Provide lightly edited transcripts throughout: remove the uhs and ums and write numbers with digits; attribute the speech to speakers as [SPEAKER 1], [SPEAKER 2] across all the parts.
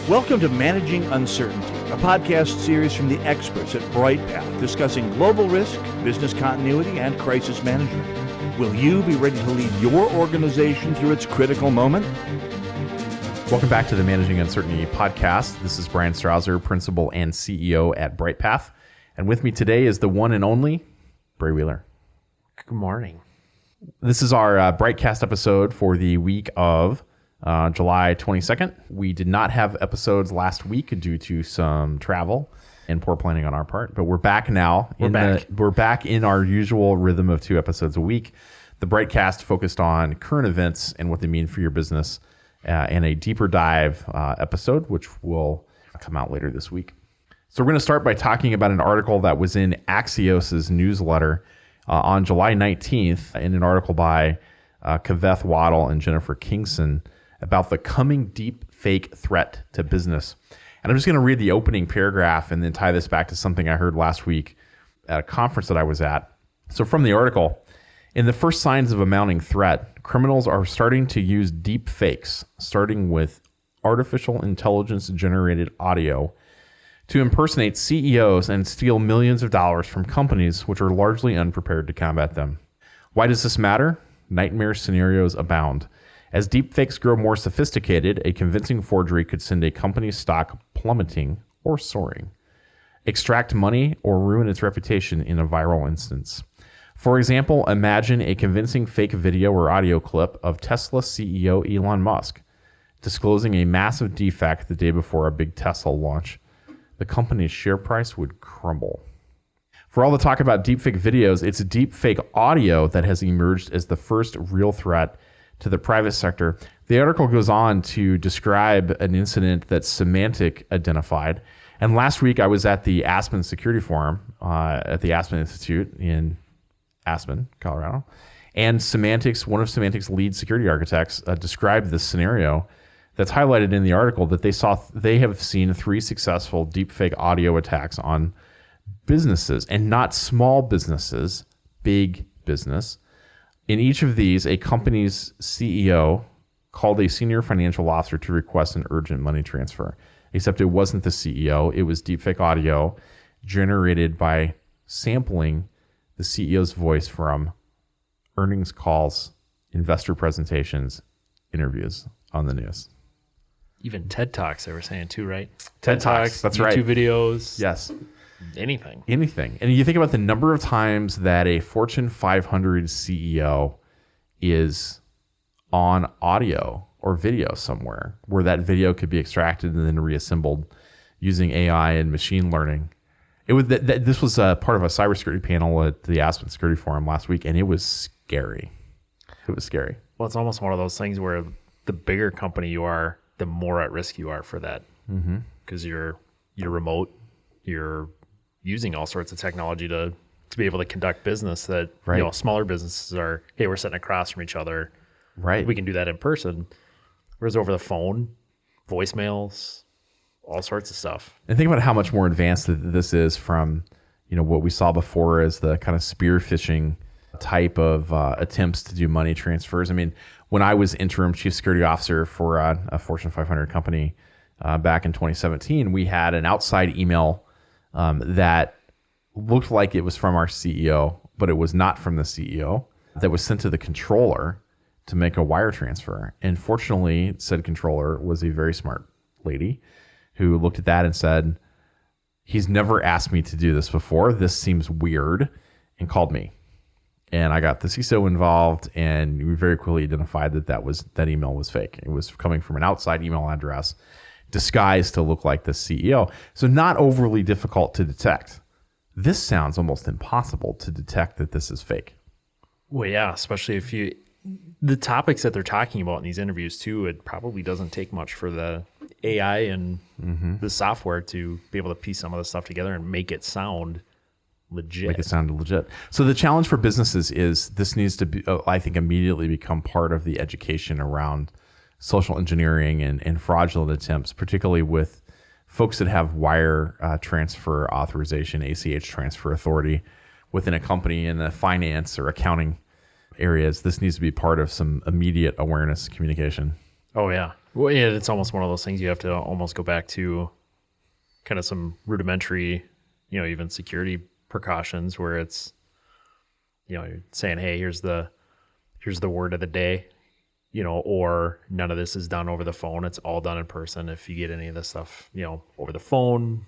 [SPEAKER 1] Welcome to Managing Uncertainty, a podcast series from the experts at Bryghtpath discussing global risk, business continuity, and crisis management. Will you be ready to lead your organization through its critical moment?
[SPEAKER 2] Welcome back to the Managing Uncertainty podcast. This is Brian Strawser, Principal and CEO at Bryghtpath. And with me today is the one and only Bray Wheeler.
[SPEAKER 3] Good morning.
[SPEAKER 2] This is our BryghtCast episode for the week of July 22nd. We did not have episodes last week due to some travel and poor planning on our part, but we're back now. We're back in our usual rhythm of 2 episodes a week. The BryghtCast focused on current events and what they mean for your business, and a deeper dive episode, which will come out later this week. So we're going to start by talking about an article that was in Axios' newsletter on July 19th, in an article by Kaveth Waddle and Jennifer Kingson about the coming deep fake threat to business. And I'm just going to read the opening paragraph and then tie this back to something I heard last week at a conference that I was at. So from the article, in the first signs of a mounting threat, criminals are starting to use deep fakes, starting with artificial intelligence generated audio, to impersonate CEOs and steal millions of dollars from companies which are largely unprepared to combat them. Why does this matter? Nightmare scenarios abound. As deepfakes grow more sophisticated, a convincing forgery could send a company's stock plummeting or soaring, extract money, or ruin its reputation in a viral instance. For example, imagine a convincing fake video or audio clip of Tesla CEO Elon Musk disclosing a massive defect the day before a big Tesla launch. The company's share price would crumble. For all the talk about deepfake videos, it's deepfake audio that has emerged as the first real threat to the private sector. The article goes on to describe an incident that Symantec identified. And last week I was at the Aspen Security Forum at the Aspen Institute in Aspen, Colorado. And one of Symantec's lead security architects described this scenario that's highlighted in the article, that they have seen 3 successful deepfake audio attacks on businesses, and not small businesses, big business. In each of these, a company's CEO called a senior financial officer to request an urgent money transfer. Except it wasn't the CEO. It was deepfake audio generated by sampling the CEO's voice from earnings calls, investor presentations, interviews on the news.
[SPEAKER 3] Even TED Talks, they were saying too, right?
[SPEAKER 2] TED Talks, that's
[SPEAKER 3] YouTube
[SPEAKER 2] right.
[SPEAKER 3] YouTube videos.
[SPEAKER 2] Yes.
[SPEAKER 3] Anything.
[SPEAKER 2] And you think about the number of times that a Fortune 500 CEO is on audio or video somewhere, where that video could be extracted and then reassembled using AI and machine learning. This was part of a cybersecurity panel at the Aspen Security Forum last week, and it was scary. It was scary.
[SPEAKER 3] Well, it's almost one of those things where the bigger company you are, the more at risk you are for that. Because you're remote, you're using all sorts of technology to be able to conduct business that,
[SPEAKER 2] right.
[SPEAKER 3] Smaller businesses are, hey, we're sitting across from each other.
[SPEAKER 2] Right.
[SPEAKER 3] We can do that in person. Whereas over the phone, voicemails, all sorts of stuff.
[SPEAKER 2] And think about how much more advanced this is from, what we saw before as the kind of spear phishing type of attempts to do money transfers. I mean, when I was interim chief security officer for a Fortune 500 company back in 2017, we had an outside email that looked like it was from our CEO, but it was not from the CEO, that was sent to the controller to make a wire transfer. And fortunately, said controller was a very smart lady who looked at that and said, he's never asked me to do this before. This seems weird, and called me. And I got the CISO involved, and we very quickly identified that email was fake. It was coming from an outside email address disguised to look like the CEO. So not overly difficult to detect. This sounds almost impossible to detect that this is fake.
[SPEAKER 3] Well, yeah, especially the topics that they're talking about in these interviews too, it probably doesn't take much for the AI and the software to be able to piece some of this stuff together and make it sound legit.
[SPEAKER 2] Make it sound legit. So the challenge for businesses is this needs to be, I think, immediately become part of the education around social engineering and fraudulent attempts, particularly with folks that have wire transfer authorization, ACH transfer authority within a company in the finance or accounting areas. This needs to be part of some immediate awareness communication.
[SPEAKER 3] Oh, yeah. Well, yeah, it's almost one of those things you have to almost go back to kind of some rudimentary, even security precautions where it's, you're saying, hey, here's the word of the day, or none of this is done over the phone. It's all done in person. If you get any of this stuff, over the phone,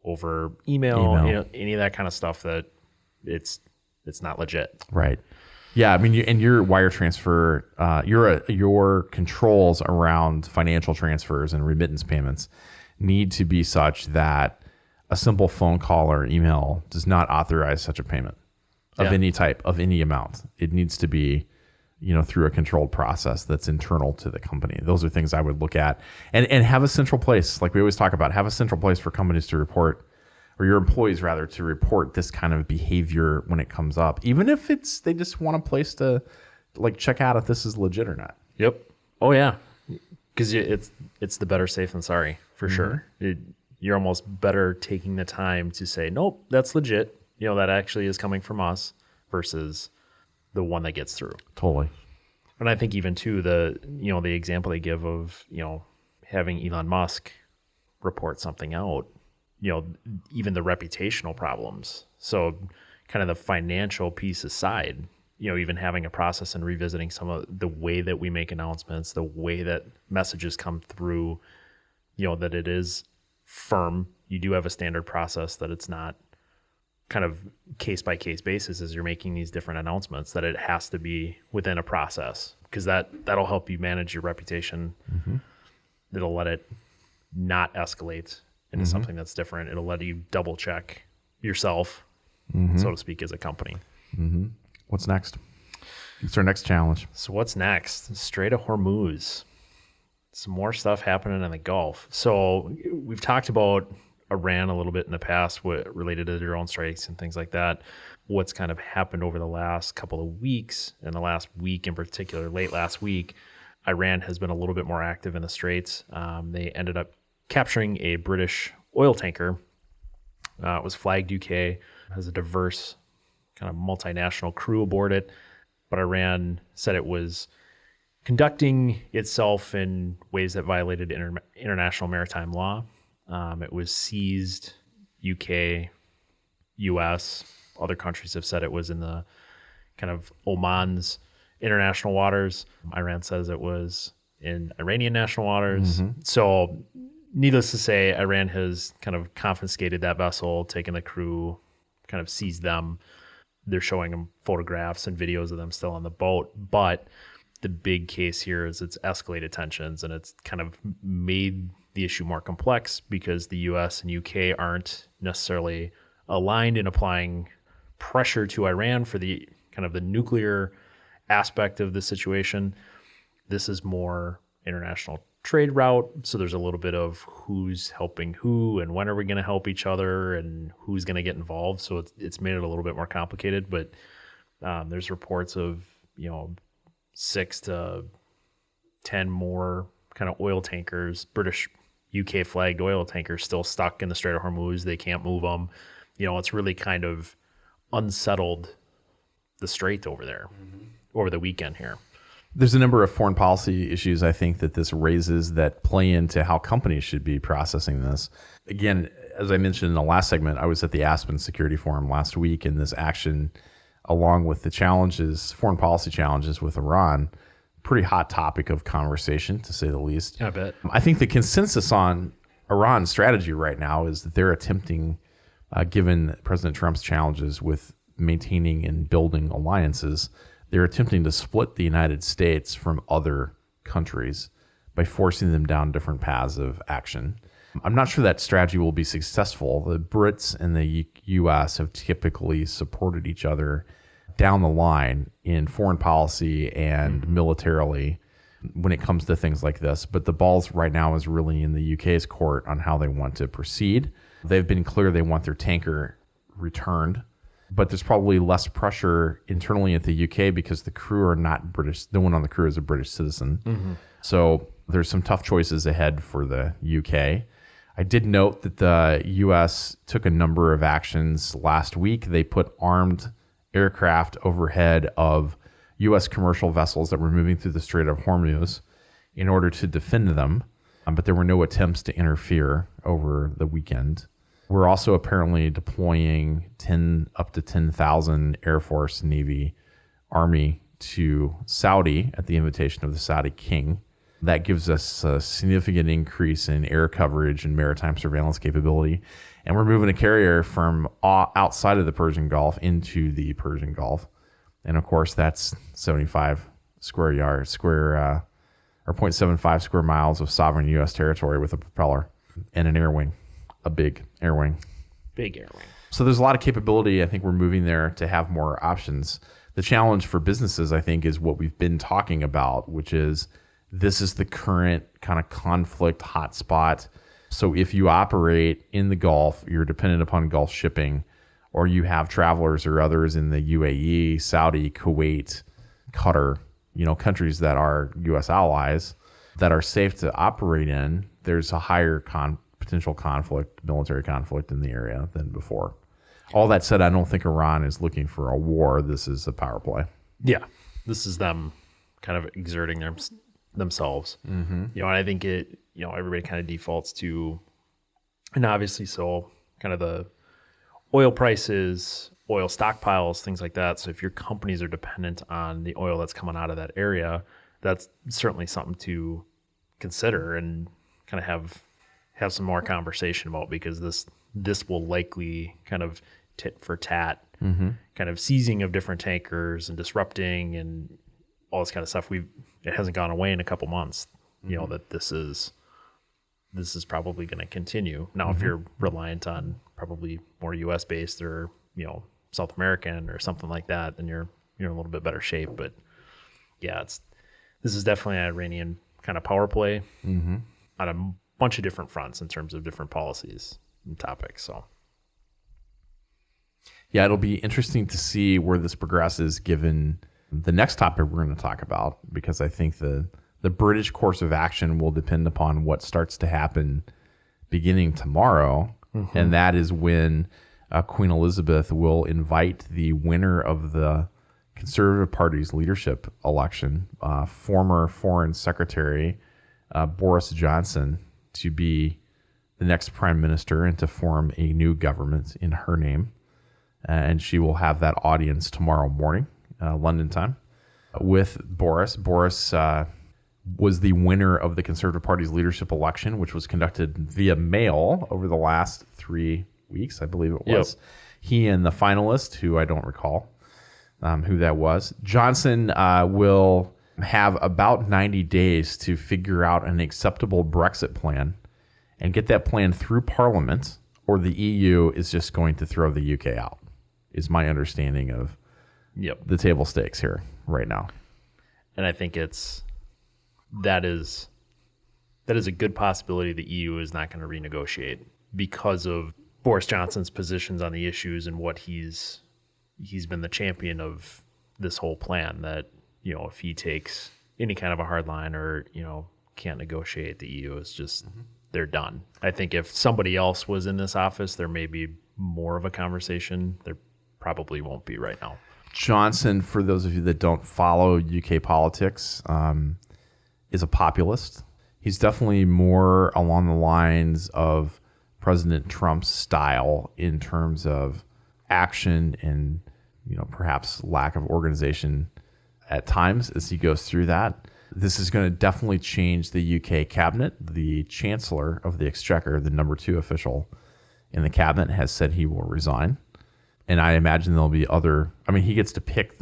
[SPEAKER 3] over email. Any of that kind of stuff, that it's not legit.
[SPEAKER 2] Right. Yeah, I mean, and your wire transfer, your controls around financial transfers and remittance payments need to be such that a simple phone call or email does not authorize such a payment of any type, of any amount. It needs to be, through a controlled process that's internal to the company. Those are things I would look at, and have a central place, like we always talk about. Have a central place for companies to report, or your employees rather, to report this kind of behavior when it comes up, even if they just want a place to like check out if this is legit or not.
[SPEAKER 3] Yep. Oh yeah, because it's the better safe than sorry for sure. You're almost better taking the time to say, nope, that's legit. That actually is coming from us, versus the one that gets through.
[SPEAKER 2] Totally.
[SPEAKER 3] And I think even too, the example they give of, having Elon Musk report something out, even the reputational problems. So kind of the financial piece aside, even having a process and revisiting some of the way that we make announcements, the way that messages come through, that it is firm. You do have a standard process, that it's not kind of case by case basis as you're making these different announcements, that it has to be within a process, because that'll help you manage your reputation. It'll let it not escalate into something that's different. It'll let you double check yourself, so to speak, as a company.
[SPEAKER 2] What's next? What's our next challenge?
[SPEAKER 3] So what's next? Strait of Hormuz. Some more stuff happening in the Gulf. So we've talked about Iran a little bit in the past, related to their own strikes and things like that. What's kind of happened over the last couple of weeks, and the last week in particular, late last week, Iran has been a little bit more active in the Straits. They ended up capturing a British oil tanker. It was flagged UK, has a diverse kind of multinational crew aboard it, but Iran said it was conducting itself in ways that violated international maritime law. It was seized. UK, US, other countries have said it was in the kind of Oman's international waters. Iran says it was in Iranian national waters. So needless to say, Iran has kind of confiscated that vessel, taken the crew, kind of seized them. They're showing them photographs and videos of them still on the boat. But the big case here is it's escalated tensions, and it's kind of made the issue more complex because the US and UK aren't necessarily aligned in applying pressure to Iran for the kind of the nuclear aspect of the situation. This is more international trade route, so there's a little bit of who's helping who and when are we going to help each other and who's going to get involved. So it's made it a little bit more complicated, but there's reports of 6 to 10 more kind of oil tankers, British UK flagged oil tankers, still stuck in the Strait of Hormuz. They can't move them. It's really kind of unsettled the strait over there over the weekend here.
[SPEAKER 2] There's a number of foreign policy issues I think that this raises that play into how companies should be processing this. Again, as I mentioned in the last segment, I was at the Aspen Security Forum last week, and this action, along with the challenges, foreign policy challenges with Iran, pretty hot topic of conversation, to say the least.
[SPEAKER 3] I bet.
[SPEAKER 2] I think the consensus on Iran's strategy right now is that they're attempting, given President Trump's challenges with maintaining and building alliances, they're attempting to split the United States from other countries by forcing them down different paths of action. I'm not sure that strategy will be successful. The Brits and the U.S. have typically supported each other down the line in foreign policy and militarily when it comes to things like this. But the ball's right now is really in the UK's court on how they want to proceed. They've been clear they want their tanker returned, but there's probably less pressure internally at the UK because the crew are not British. No one on the crew is a British citizen. So there's some tough choices ahead for the UK. I did note that the US took a number of actions last week. They put armed aircraft overhead of U.S. commercial vessels that were moving through the Strait of Hormuz in order to defend them, but there were no attempts to interfere over the weekend. We're also apparently deploying up to 10,000 Air Force, Navy, Army to Saudi at the invitation of the Saudi king. That gives us a significant increase in air coverage and maritime surveillance capability. And we're moving a carrier from outside of the Persian Gulf into the Persian Gulf. And of course, that's 75 square yards, or 0.75 square miles of sovereign U.S. territory with a propeller and an air wing, a big air wing.
[SPEAKER 3] Big air wing.
[SPEAKER 2] So there's a lot of capability. I think we're moving there to have more options. The challenge for businesses, I think, is what we've been talking about, which is this is the current kind of conflict hotspot. So if you operate in the Gulf, you're dependent upon Gulf shipping, or you have travelers or others in the UAE, Saudi, Kuwait, Qatar, countries that are U.S. allies that are safe to operate in, there's a higher potential conflict, military conflict in the area than before. All that said, I don't think Iran is looking for a war. This is a power play.
[SPEAKER 3] Yeah. This is them kind of exerting themselves. And I think everybody kind of defaults to, and obviously so kind of the oil prices, oil stockpiles, things like that. So if your companies are dependent on the oil that's coming out of that area, that's certainly something to consider and kind of have some more conversation about, because this will likely kind of tit for tat, kind of seizing of different tankers and disrupting and all this kind of stuff. It hasn't gone away in a couple months, that this is probably going to continue. Now, if you're reliant on probably more U.S. based or, South American or something like that, then you're in a little bit better shape. But yeah, this is definitely an Iranian kind of power play on a bunch of different fronts in terms of different policies and topics. So
[SPEAKER 2] yeah, it'll be interesting to see where this progresses given the next topic we're going to talk about, because I think the British course of action will depend upon what starts to happen beginning tomorrow. And that is when Queen Elizabeth will invite the winner of the Conservative Party's leadership election, former Foreign Secretary Boris Johnson, to be the next prime minister and to form a new government in her name. And she will have that audience tomorrow morning, London time, with Boris. Boris was the winner of the Conservative Party's leadership election, which was conducted via mail over the last 3 weeks, I believe it was. Yep. He and the finalist, who I don't recall who that was. Johnson will have about 90 days to figure out an acceptable Brexit plan and get that plan through Parliament, or the EU is just going to throw the UK out, is my understanding of the table stakes here right now.
[SPEAKER 3] And I think that is a good possibility the EU is not going to renegotiate because of Boris Johnson's positions on the issues and what he's been the champion of this whole plan, that, if he takes any kind of a hard line or, can't negotiate, the EU is just, they're done. I think if somebody else was in this office, there may be more of a conversation. There probably won't be right now.
[SPEAKER 2] Johnson, for those of you that don't follow UK politics, is a populist. He's definitely more along the lines of President Trump's style in terms of action and, perhaps lack of organization at times as he goes through that. This is going to definitely change the UK cabinet. The Chancellor of the Exchequer, the number 2 official in the cabinet, has said he will resign. And I imagine there'll be he gets to pick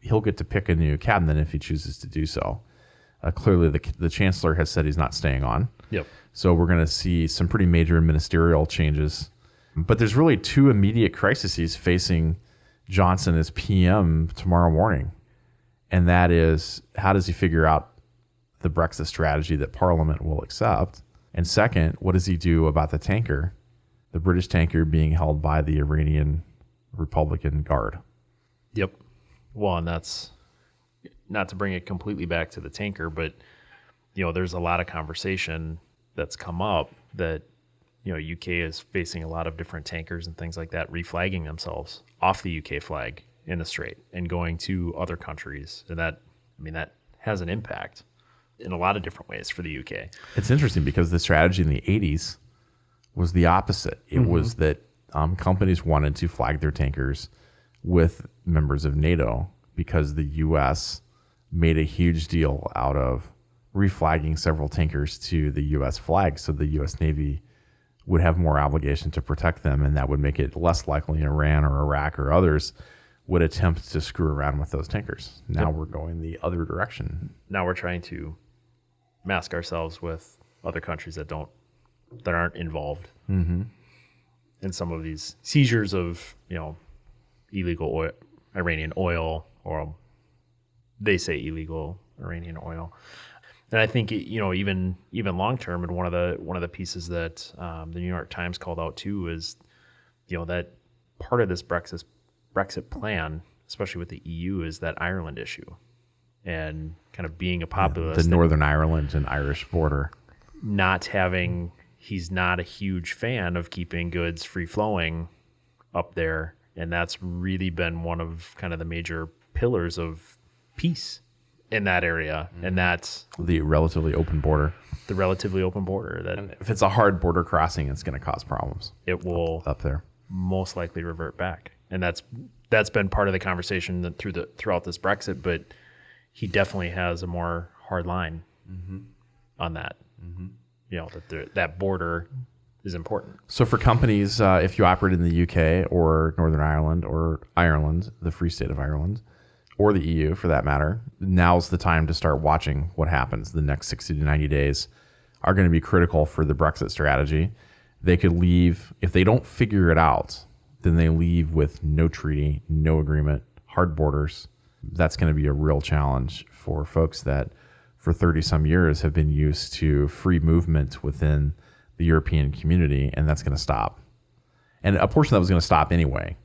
[SPEAKER 2] he'll get to pick a new cabinet if he chooses to do so. Clearly, the Chancellor has said he's not staying on.
[SPEAKER 3] Yep.
[SPEAKER 2] So we're going to see some pretty major ministerial changes. But there's really 2 immediate crises facing Johnson as PM tomorrow morning. And that is, how does he figure out the Brexit strategy that Parliament will accept? And second, what does he do about the tanker, the British tanker being held by the Iranian Republican Guard?
[SPEAKER 3] Yep. Well, and that's not to bring it completely back to the tanker, but, there's a lot of conversation that's come up that, UK is facing a lot of different tankers and things like that, reflagging themselves off the UK flag in the Strait and going to other countries. And that has an impact in a lot of different ways for the UK.
[SPEAKER 2] It's interesting because the strategy in the 80s was the opposite. It was that companies wanted to flag their tankers with members of NATO because the U.S. made a huge deal out of reflagging several tankers to the U.S. flag, so the U.S. Navy would have more obligation to protect them, and that would make it less likely Iran or Iraq or others would attempt to screw around with those tankers. Now we're going the other direction.
[SPEAKER 3] Now we're trying to mask ourselves with other countries that aren't involved in some of these seizures of, illegal oil, Iranian oil, or they say illegal Iranian oil. And I think even long term, and one of the pieces that the New York Times called out too is that part of this Brexit plan, especially with the EU, is that Ireland issue, and kind of being a populist,
[SPEAKER 2] the Northern Ireland and Irish border.
[SPEAKER 3] He's not a huge fan of keeping goods free flowing up there, and that's really been one of kind of the major pillars of peace in that area, and that's
[SPEAKER 2] the relatively open border.
[SPEAKER 3] That
[SPEAKER 2] if it's a hard border crossing, it's going to cause problems.
[SPEAKER 3] It will
[SPEAKER 2] up there
[SPEAKER 3] most likely revert back, and that's been part of the conversation throughout this Brexit. But he definitely has a more hard line on that. That border is important.
[SPEAKER 2] So for companies, if you operate in the UK or Northern Ireland or Ireland, the Free State of Ireland, or the EU for that matter, now's the time to start watching what happens. The next 60 to 90 days are going to be critical for the Brexit strategy. They could leave, if they don't figure it out, then they leave with no treaty, no agreement, hard borders. That's going to be a real challenge for folks that for 30 some years have been used to free movement within the European community, and that's going to stop. And a portion of that was going to stop anyway,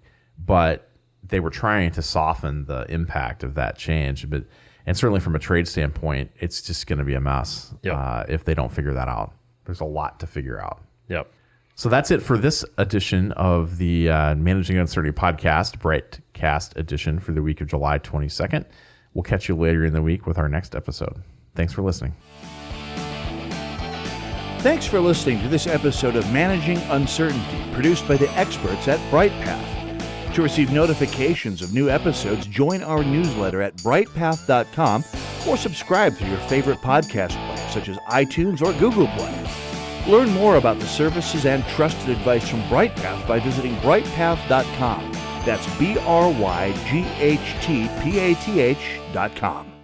[SPEAKER 2] but they were trying to soften the impact of that change. And certainly from a trade standpoint, it's just going to be a mess if they don't figure that out. There's a lot to figure out.
[SPEAKER 3] Yep.
[SPEAKER 2] So that's it for this edition of the Managing Uncertainty podcast, BryghtCast edition for the week of July 22nd. We'll catch you later in the week with our next episode. Thanks for listening.
[SPEAKER 1] Thanks for listening to this episode of Managing Uncertainty, produced by the experts at Bryghtpath. To receive notifications of new episodes, join our newsletter at bryghtpath.com or subscribe through your favorite podcast player, such as iTunes or Google Play. Learn more about the services and trusted advice from Bryghtpath by visiting bryghtpath.com. That's BryghtPath.com.